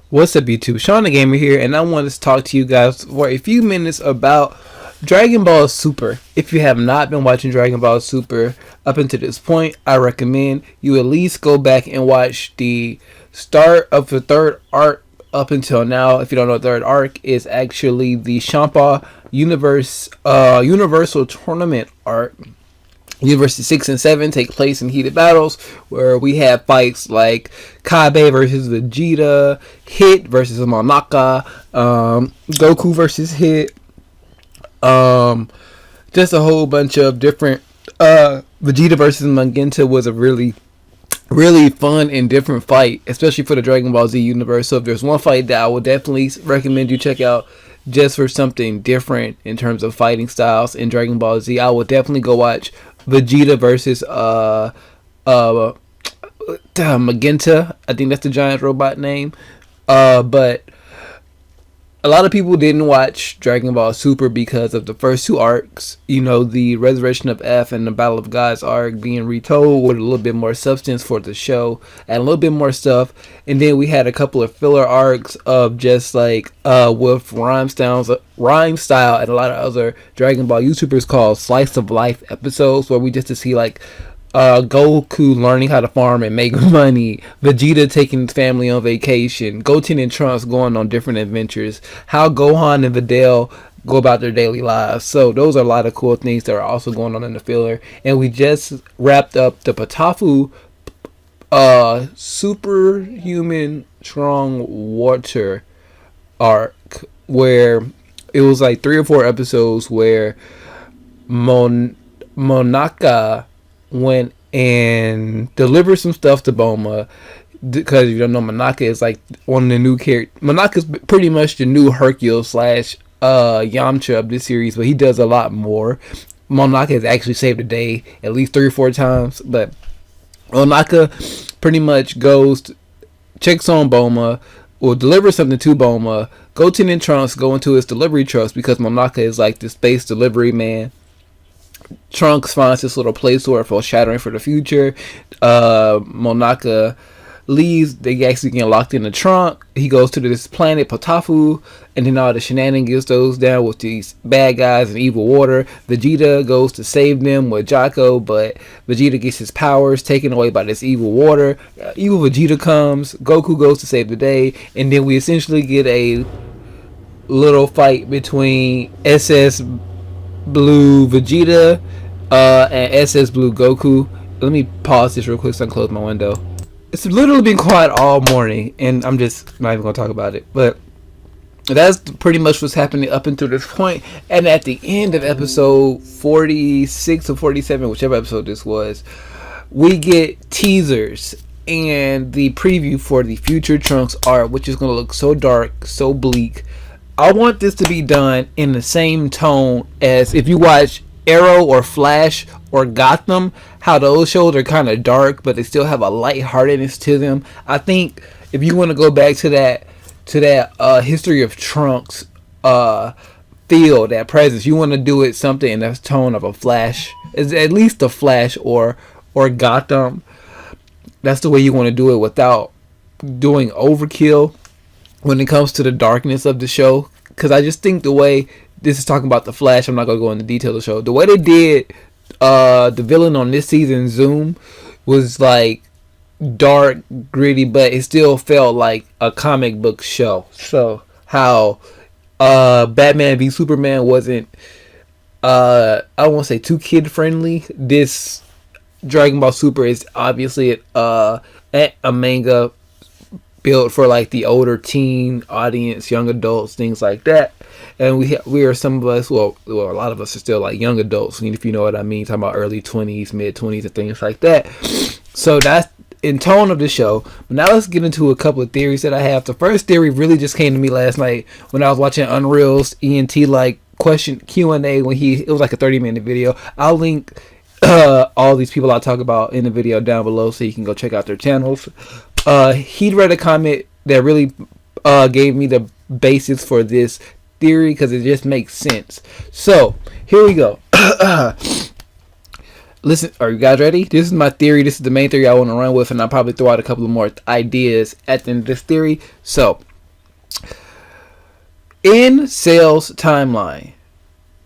What's up, YouTube? Shawn DaGamer here, and I want to talk to you guys for a few minutes about Dragon Ball Super. If you have not been watching Dragon Ball Super up until this point, I recommend you at least go back and watch the start of the third arc up until now. If you don't know, the third arc is actually the Champa Universal Tournament arc. Universes 6 and 7 take place in heated battles where we have fights like Kabe versus Vegeta, Hit versus Monaka, Goku versus Hit, just a whole bunch of different. Vegeta versus Magenta was a really fun and different fight, especially for the Dragon Ball Z universe. So if there's one fight that I would definitely recommend you check out just for something different in terms of fighting styles in Dragon Ball Z, I would definitely go watch Vegeta versus Magenta. I think that's the giant robot name. But a lot of people didn't watch Dragon Ball Super because of the first two arcs. You know, the Resurrection of F and the Battle of Gods arc being retold with a little bit more substance for the show and a little bit more stuff. And then we had a couple of filler arcs of just like with Rhymestyle and a lot of other Dragon Ball YouTubers called Slice of Life episodes, where we just to see like Goku learning how to farm and make money, Vegeta taking his family on vacation, Goten and Trunks going on different adventures, how Gohan and Videl go about their daily lives. So those are a lot of cool things that are also going on in the filler. And we just wrapped up the Patafu Superhuman Strong Water arc, where it was like 3 or 4 episodes where Monaka went and delivered some stuff to Bulma, because if you don't know, Monaka is like one of the new characters. Monaka's pretty much the new Hercule / Yamcha of this series, but he does a lot more. Monaka has actually saved the day at least 3 or 4 times, but Monaka pretty much checks on Bulma, will deliver something to Bulma. Goten and Trunks go into his delivery trucks because Monaka is like the space delivery man. Trunks finds this little place for foreshadowing for the future. Monaka leaves. They actually get locked in the trunk. He goes to this planet Patafu, and then all the shenanigans goes down with these bad guys and evil water. Vegeta goes to save them with Jocko, but Vegeta gets his powers taken away by this evil water. Evil Vegeta comes. Goku goes to save the day, and then we essentially get a little fight between SS Blue Vegeta and SS Blue Goku. Let me pause this real quick so I can close my window. It's literally been quiet all morning, and I'm just not even going to talk about it. But that's pretty much what's happening up until this point. And at the end of episode 46 or 47, whichever episode this was, we get teasers and the preview for the future Trunks art, which is going to look so dark, so bleak. I want this to be done in the same tone as if you watch Arrow or Flash or Gotham, how those shows are kind of dark, but they still have a lightheartedness to them. I think if you want to go back to that history of Trunks feel, that presence, you want to do it something in the tone of a Flash, is at least a Flash or Gotham. That's the way you want to do it without doing overkill when it comes to the darkness of the show. Because I just think the way this is talking about the Flash, I'm not going to go into detail of the show. The way they did the villain on this season, Zoom, was like dark, gritty, but it still felt like a comic book show. So how Batman v Superman wasn't, I won't say too kid friendly. This Dragon Ball Super is obviously a manga built for like the older teen audience, young adults, things like that. And we are some of us, well, a lot of us are still like young adults, if you know what I mean, talking about early 20s, mid 20s, and things like that. So that's in tone of the show. But now let's get into a couple of theories that I have. The first theory really just came to me last night when I was watching Unreal's ENT like question Q&A when it was like a 30-minute video. I'll link all these people I talk about in the video down below so you can go check out their channels. He read a comment that really gave me the basis for this theory, because it just makes sense. So here we go. Listen, are you guys ready? This is my theory. This is the main theory I want to run with, and I'll probably throw out a couple of more ideas at the end of this theory. So In Cell's timeline,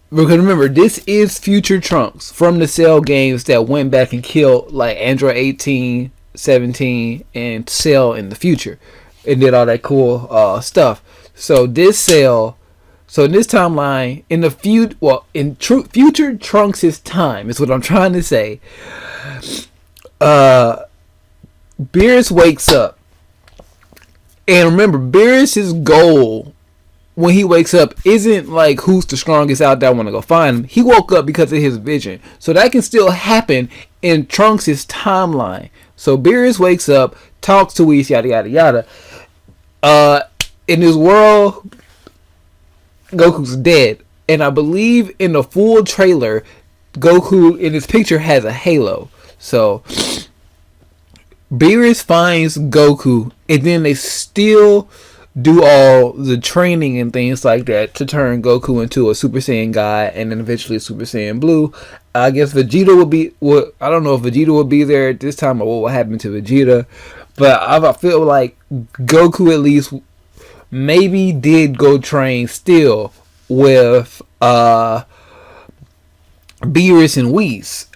because remember, this is future Trunks from the Cell games that went back and killed like Android 18, 17, and Cell in the future, and did all that cool stuff. So this Cell, so in this timeline, in the future Trunks' time is what I'm trying to say. Beerus wakes up, and remember, Beerus' goal when he wakes up isn't like who's the strongest out there, I want to go find him. He woke up because of his vision. So that can still happen in Trunks' timeline. So Beerus wakes up, talks to Whis, yada yada yada. In this world, Goku's dead. And I believe in the full trailer, Goku in his picture has a halo. So Beerus finds Goku, and then they still do all the training and things like that to turn Goku into a Super Saiyan guy, and then eventually Super Saiyan Blue. I guess Vegeta would be. Well, I don't know if Vegeta would be there at this time or what would happen to Vegeta, but I feel like Goku at least maybe did go train still with Beerus and Whis.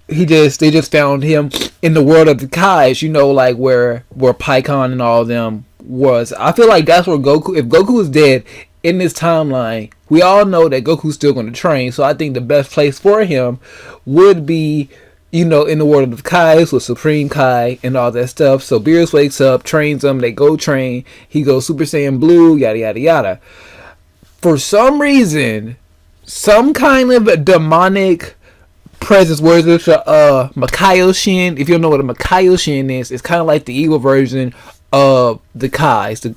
They just found him in the world of the Kais, you know, like where Pycon and all of them was. I feel like that's where Goku, if Goku is dead in this timeline, we all know that Goku's still going to train. So I think the best place for him would be, you know, in the world of the Kais with Supreme Kai and all that stuff. So Beerus wakes up, trains them, they go train, he goes Super Saiyan Blue, yada yada yada. For some reason, some kind of a demonic presence, where there's a Makaio-shin. If you don't know what a Makaio-shin is, it's kind of like the evil version of the Kais, the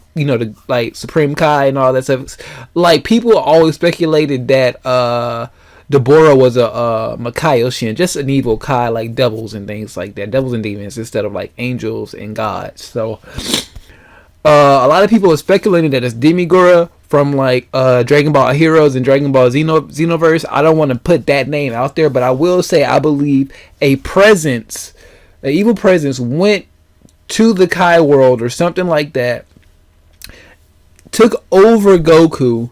like Supreme Kai and all that stuff. Like, people always speculated that Deborah was a Makaio-shin, just an evil Kai, like devils and things like that, devils and demons instead of like angels and gods. So a lot of people are speculating that it's Demigura from like Dragon Ball Heroes and Dragon Ball Xenoverse. I don't want to put that name out there, but I will say I believe an evil presence went to the Kai world or something like that, took over Goku.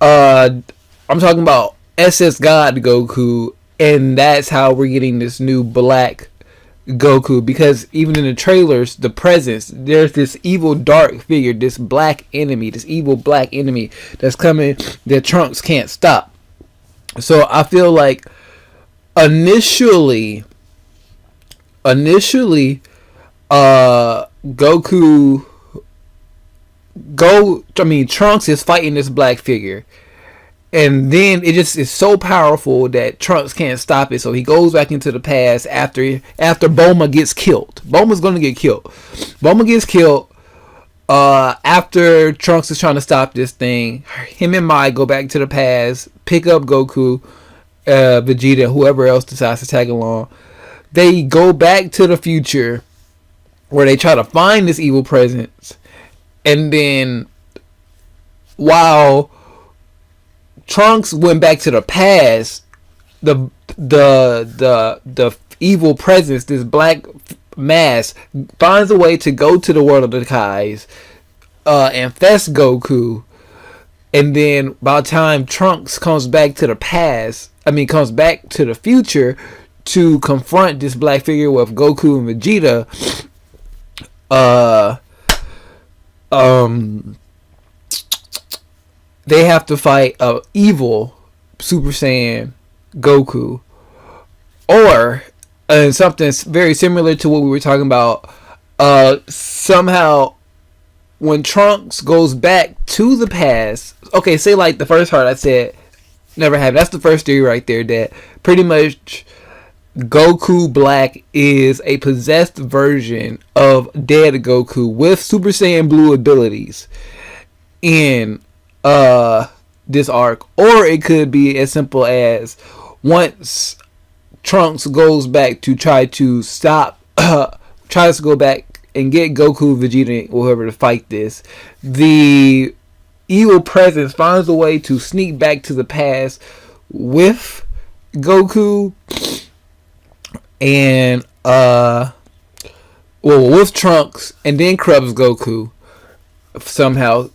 I'm talking about SS God Goku, and that's how we're getting this new black Goku, because even in the trailers, the presence, there's this evil dark figure, this evil black enemy that's coming that Trunks can't stop. So I feel like initially Trunks is fighting this black figure, and then it just is so powerful that Trunks can't stop it. So he goes back into the past after Bulma gets killed. Bulma's gonna get killed. Bulma gets killed after Trunks is trying to stop this thing. Him and Mai go back to the past, pick up Goku, Vegeta, whoever else decides to tag along. They go back to the future where they try to find this evil presence, and then while Trunks went back to the past, the evil presence, this black mass, finds a way to go to the world of the Kais, infest Goku, and then by the time Trunks comes back to the future to confront this black figure with Goku and Vegeta, they have to fight a evil Super Saiyan Goku, or something very similar to what we were talking about. Somehow, when Trunks goes back to the past, okay, say like the first part I said never happened. That's the first theory right there, that pretty much Goku Black is a possessed version of dead Goku with Super Saiyan Blue abilities in this arc. Or it could be as simple as once Trunks goes back to try to tries to go back and get Goku, Vegeta, or whoever to fight this, the evil presence finds a way to sneak back to the past with Goku and with Trunks, and then corrupts Goku. somehow.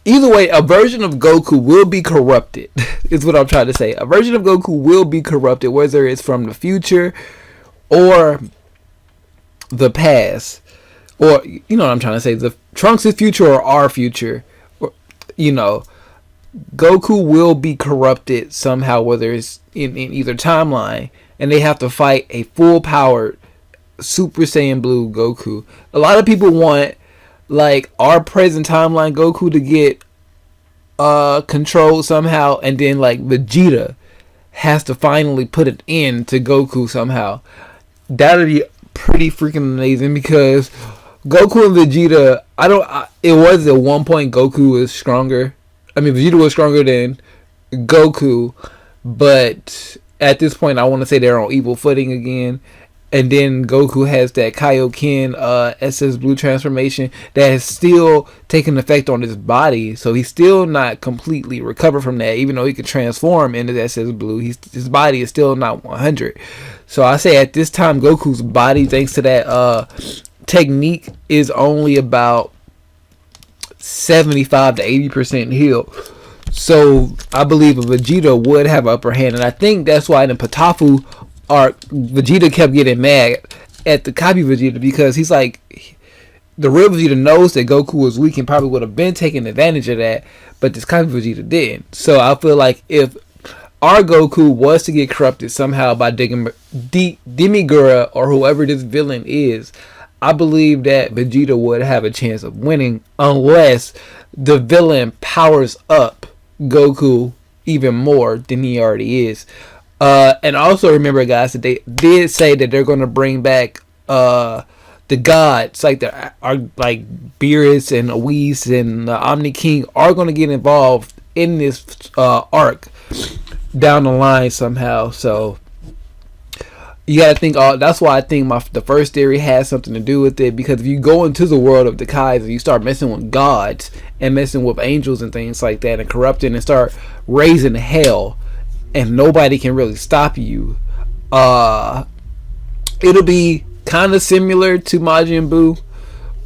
Either way, a version of Goku will be corrupted. Is what I'm trying to say. A version of Goku will be corrupted, whether it's from the future or the past, or you know what I'm trying to say. The Trunks' future or our future, or, you know, Goku will be corrupted somehow, whether it's in either timeline, and they have to fight a full powered Super Saiyan Blue Goku. A lot of people want like our present timeline Goku to get controlled somehow, and then like Vegeta has to finally put an end to Goku somehow. That'd be pretty freaking amazing, because Goku and Vegeta, it was at one point Goku was stronger. I mean, Vegeta was stronger than Goku, but at this point I want to say they're on equal footing again. And then Goku has that Kaioken SS Blue transformation that has still taken effect on his body. So he's still not completely recovered from that. Even though he can transform into SS Blue, his body is still not 100. So I say at this time, Goku's body, thanks to that technique, is only about 75 to 80% healed. So I believe Vegeta would have upper hand. And I think that's why in the Potafu arc, Vegeta kept getting mad at the copy Vegeta, because he's like, the real Vegeta knows that Goku was weak and probably would have been taking advantage of that, but this copy Vegeta didn't. So I feel like if our Goku was to get corrupted somehow by Demigura or whoever this villain is, I believe that Vegeta would have a chance of winning, unless the villain powers up Goku even more than he already is. And also remember, guys, that they did say that they're going to bring back the gods, like Beerus and Whis and Omni King are going to get involved in this arc down the line somehow. So you got to think. That's why I think the first theory has something to do with it, because if you go into the world of the Kais and you start messing with gods and messing with angels and things like that, and corrupting and start raising hell, and nobody can really stop you, it'll be kind of similar to Majin Buu.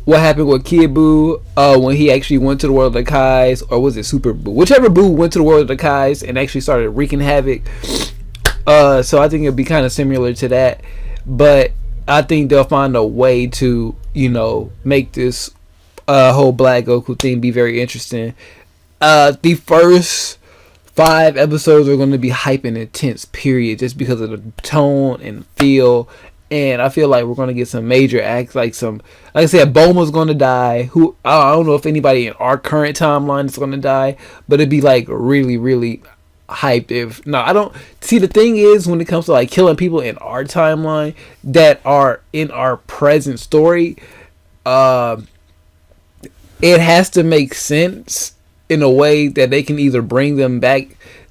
What happened with Kid Buu when he actually went to the world of the Kais, or was it Super Buu? Whichever Buu went to the world of the Kais and actually started wreaking havoc. So I think it'll be kind of similar to that, but I think they'll find a way to, you know, make this whole Black Goku thing be very interesting. The first 5 episodes are going to be hype and intense, period, just because of the tone and feel. And I feel like we're going to get some major acts, like I said, Bulma's going to die. Who I don't know if anybody in our current timeline is going to die, but it'd be like really, really hyped. I don't see, the thing is, when it comes to like killing people in our timeline that are in our present story, it has to make sense in a way that they can either bring them back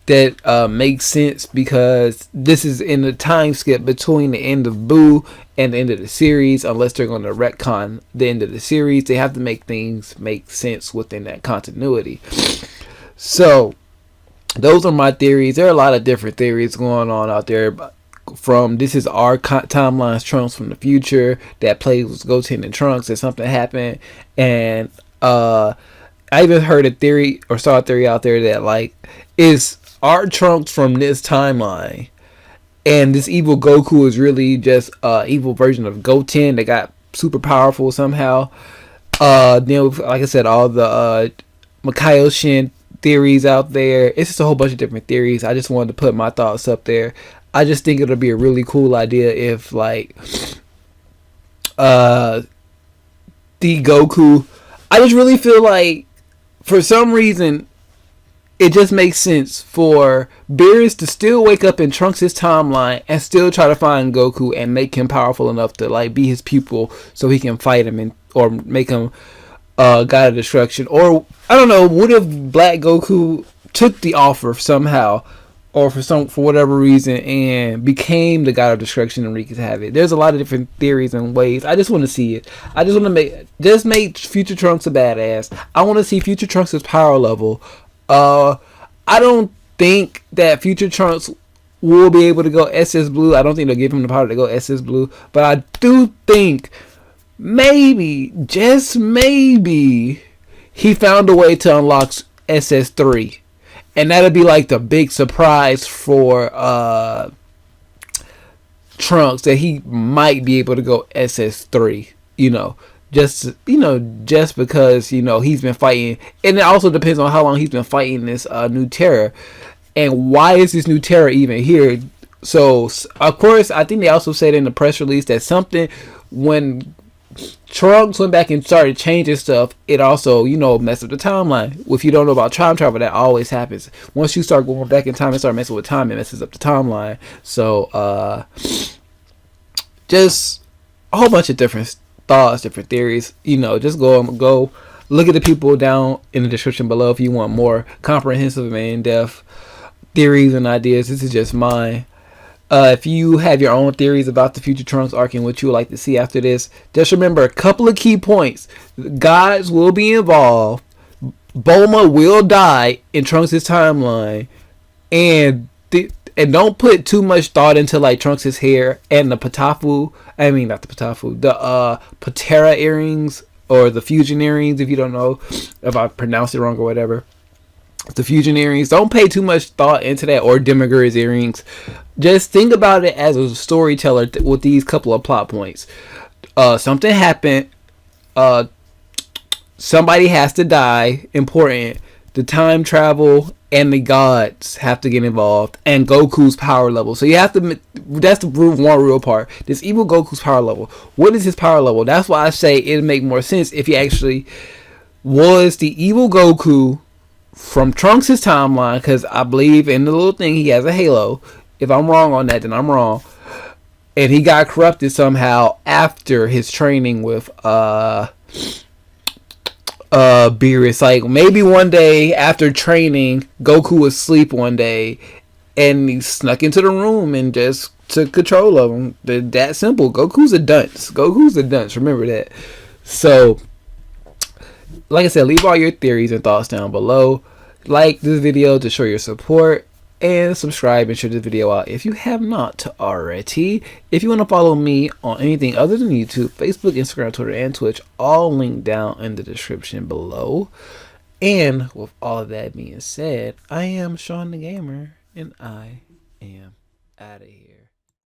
that makes sense, because this is in the time skip between the end of Buu and the end of the series. Unless they're going to retcon the end of the series, they have to make things make sense within that continuity. So those are my theories. There are a lot of different theories going on out there, from this is our timeline's Trunks from the future that plays with Goten and Trunks, and something happened, and I even heard a theory, or saw a theory out there, that like, is our Trunks from this timeline, and this evil Goku is really just evil version of Goten that got super powerful somehow. Then, like I said, all the Makaio Shin theories out there. It's just a whole bunch of different theories. I just wanted to put my thoughts up there. I just think it'll be a really cool idea if like the Goku, I just really feel like, for some reason, it just makes sense for Beerus to still wake up in Trunks' timeline and still try to find Goku and make him powerful enough to like be his pupil, so he can fight him or make him God of Destruction. Or I don't know, what if Black Goku took the offer somehow, or for whatever reason, and became the God of Destruction and wreak havoc. There's a lot of different theories and ways. I just want to see it. I just want to make Future Trunks a badass. I want to see Future Trunks' power level. I don't think that Future Trunks will be able to go SS Blue. I don't think they'll give him the power to go SS Blue, but I do think maybe, just maybe, he found a way to unlock SS3, and that'll be like the big surprise for Trunks, that he might be able to go SS3. Just because he's been fighting, and it also depends on how long he's been fighting this new terror, and why is this new terror even here. So of course, I think they also said in the press release that something, when Trunks went back and started changing stuff, it also messed up the timeline. If you don't know about time travel, that always happens. Once you start going back in time and start messing with time, it messes up the timeline. So just a whole bunch of different thoughts, different theories. Just go look at the people down in the description below if you want more comprehensive and in-depth theories and ideas. This is just mine. If you have your own theories about the future Trunks arc and what you would like to see after this, just remember a couple of key points. Gods will be involved. Bulma will die in Trunks' timeline, and don't put too much thought into like Trunks' hair and the Patafu. I mean, not the Patafu. The Patera earrings, or the fusion earrings. If you don't know, if I pronounced it wrong or whatever. The fusion earrings, don't pay too much thought into that, or Demigor's earrings. Just think about it as a storyteller with these couple of plot points. Something happened, somebody has to die, important. The time travel and the gods have to get involved, and Goku's power level. So you have to, that's the one real part. This evil Goku's power level. What is his power level? That's why I say it'd make more sense if he actually was the evil Goku from Trunks' timeline, because I believe in the little thing he has a halo. If I'm wrong on that, then I'm wrong. And he got corrupted somehow after his training with Beerus. Like, maybe one day after training, Goku was asleep one day and he snuck into the room and just took control of him. That simple. Goku's a dunce. Remember that. So, like I said, leave all your theories and thoughts down below. Like this video to show your support, and subscribe and share this video out if you have not already. If you want to follow me on anything other than YouTube, Facebook, Instagram, Twitter, and Twitch, all linked down in the description below. And with all of that being said, I am Shawn DaGamer, and I am out of here.